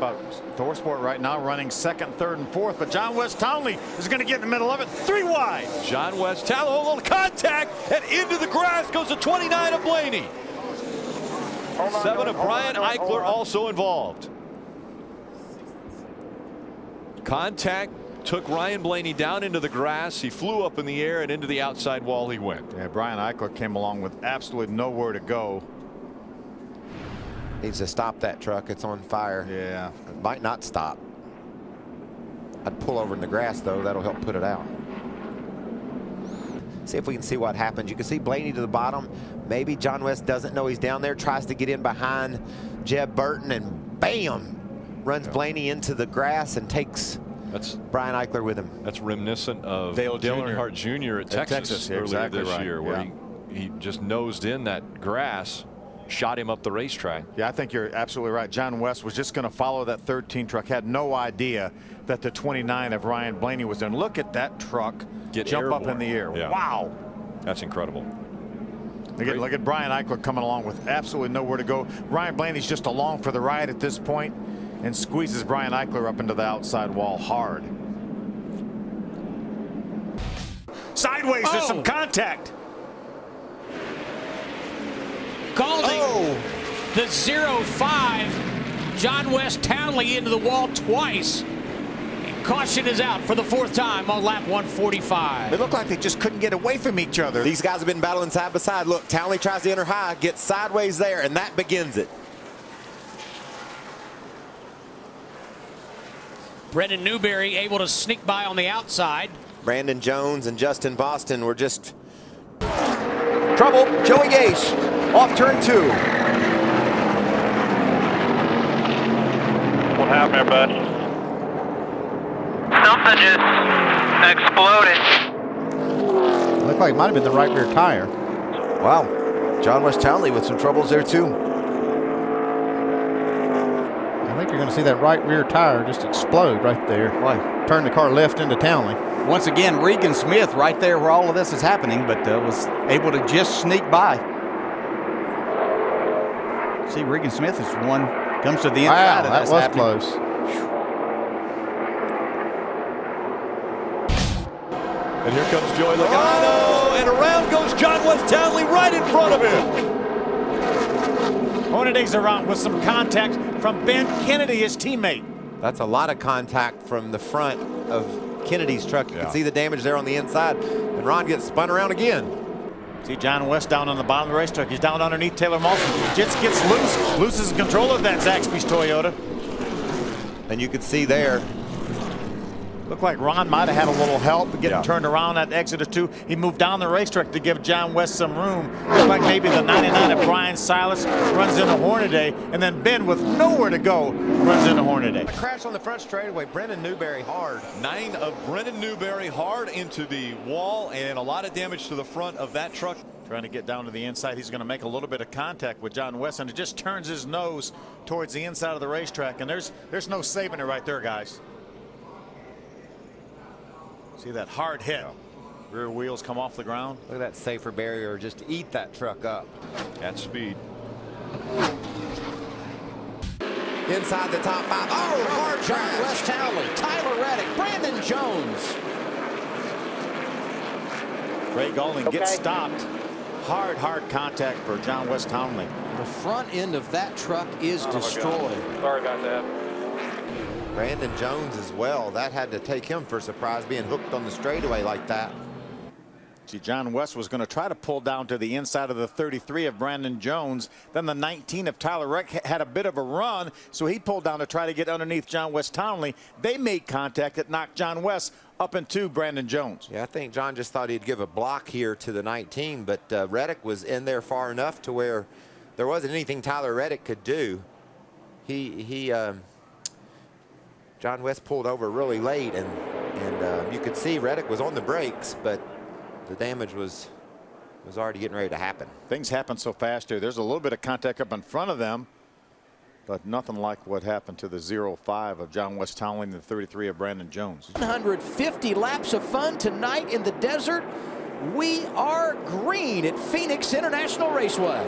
about ThorSport right now running second, third, and fourth, but John Wes Townley is going to get in the middle of it. 3 wide. John Wes Townley, a little contact, and into the grass goes the 29 of Blaney. 7 of Brian Eichler also involved. Contact took Ryan Blaney down into the grass. He flew up in the air, and into the outside wall he went. Yeah, Brian Eichler came along with absolutely nowhere to go. Needs to stop that truck. It's on fire. Yeah. It might not stop. I'd pull over in the grass, though. That'll help put it out. See if we can see what happens. You can see Blaney to the bottom. Maybe John West doesn't know he's down there, tries to get in behind Jeb Burton, and bam! Runs Blaney into the grass and takes Brian Eichler with him. That's reminiscent of Dale Dale Earnhardt Jr. at Texas yeah, earlier exactly this right. year, where he just nosed in that grass, shot him up the racetrack. Yeah, I think you're absolutely right. John West was just going to follow that 13 truck, had no idea that the 29 of Ryan Blaney was there. Look at that truck jump up in the air. Yeah. Wow. That's incredible. Look at Brian Eichler coming along with absolutely nowhere to go. Ryan Blaney's just along for the ride at this point and squeezes Brian Eichler up into the outside wall hard. Sideways, there's some contact. Calding the 0-5. John Wes Townley into the wall twice. And caution is out for the 4th time on lap 145. They look like they just couldn't get away from each other. These guys have been battling side by side. Look, Townley tries to enter high, gets sideways there, and that begins it. Brendan Newberry able to sneak by on the outside. Brandon Jones and Justin Boston were just trouble. Joey Gase off turn 2. What happened there, bud? Something just exploded. Looked like it might have been the right rear tire. Wow. John Wes Townley with some troubles there too. I think you're going to see that right rear tire just explode right there. Why? Turn the car left into Townley. Once again, Regan Smith right there where all of this is happening, but was able to just sneak by. See, Regan Smith is one, comes to the inside of that this was happening. close. And here comes Joey Logano, and around goes John Wes Townley right in front of him. Hornaday's around with some contact from Ben Kennedy, his teammate. That's a lot of contact from the front of Kennedy's truck. You can see the damage there on the inside, and Ron gets spun around again. See John West down on the bottom of the racetrack. He's down underneath Taylor Molson. Just gets loose, loses control of that Zaxby's Toyota. And you could see there, Looked like Ron might have had a little help getting turned around at exit 2. He moved down the racetrack to give John West some room. Looked like maybe the 99 of Brian Silas runs into Hornaday, and then Ben, with nowhere to go, runs into Hornaday. a crash on the front straightaway. Brendan Newberry hard. 9 of Brendan Newberry hard into the wall, and a lot of damage to the front of that truck. Trying to get down to the inside. He's going to make a little bit of contact with John West, and it just turns his nose towards the inside of the racetrack, and there's no saving it right there, guys. See that hard hit. Rear wheels come off the ground. Look at that safer barrier just eat that truck up. At speed. Inside the top 5. Oh, hard crash. Wes Townley, Tyler Reddick, Brandon Jones. Ray Golding gets stopped. Hard contact for John West Townley. The front end of that truck is destroyed. Sorry about that. Brandon Jones as well. That had to take him for a surprise, being hooked on the straightaway like that. See, John West was going to try to pull down to the inside of the 33 of Brandon Jones. Then the 19 of Tyler Reddick had a bit of a run, so he pulled down to try to get underneath John West Townley. They made contact that knocked John West up into Brandon Jones. Yeah, I think John just thought he'd give a block here to the 19, but Reddick was in there far enough to where there wasn't anything Tyler Reddick could do. John West pulled over really late, and you could see Reddick was on the brakes, but the damage was already getting ready to happen. Things happen so fast here. There's a little bit of contact up in front of them, but nothing like what happened to the 0-5 of John West Townley and the 33 of Brandon Jones. 150 laps of fun tonight in the desert. We are green at Phoenix International Raceway.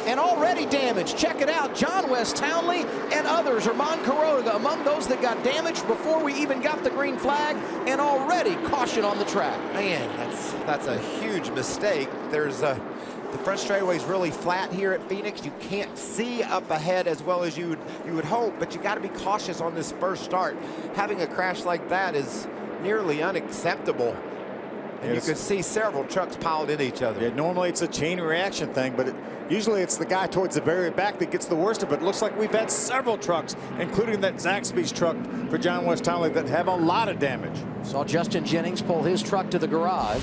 and already damaged. Check it out. John Wes Townley and others, Herman Quiroga, among those that got damaged before we even got the green flag, and already caution on the track. Man, that's a huge mistake. There's the front straightaway is really flat here at Phoenix. You can't see up ahead as well as you would hope, but you got to be cautious on this first start. Having a crash like that is nearly unacceptable. And you could see several trucks piled in each other. Yeah, normally it's a chain reaction thing, but usually it's the guy towards the very back that gets the worst of it. Looks like we've had several trucks, including that Zaxby's truck for John Wes Townley, that have a lot of damage. Saw Justin Jennings pull his truck to the garage.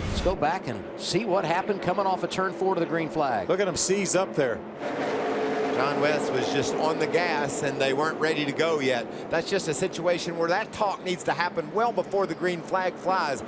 Let's go back and see what happened coming off of turn 4 to the green flag. Look at him seize up there. John Wes was just on the gas and they weren't ready to go yet. That's just a situation where that talk needs to happen well before the green flag flies.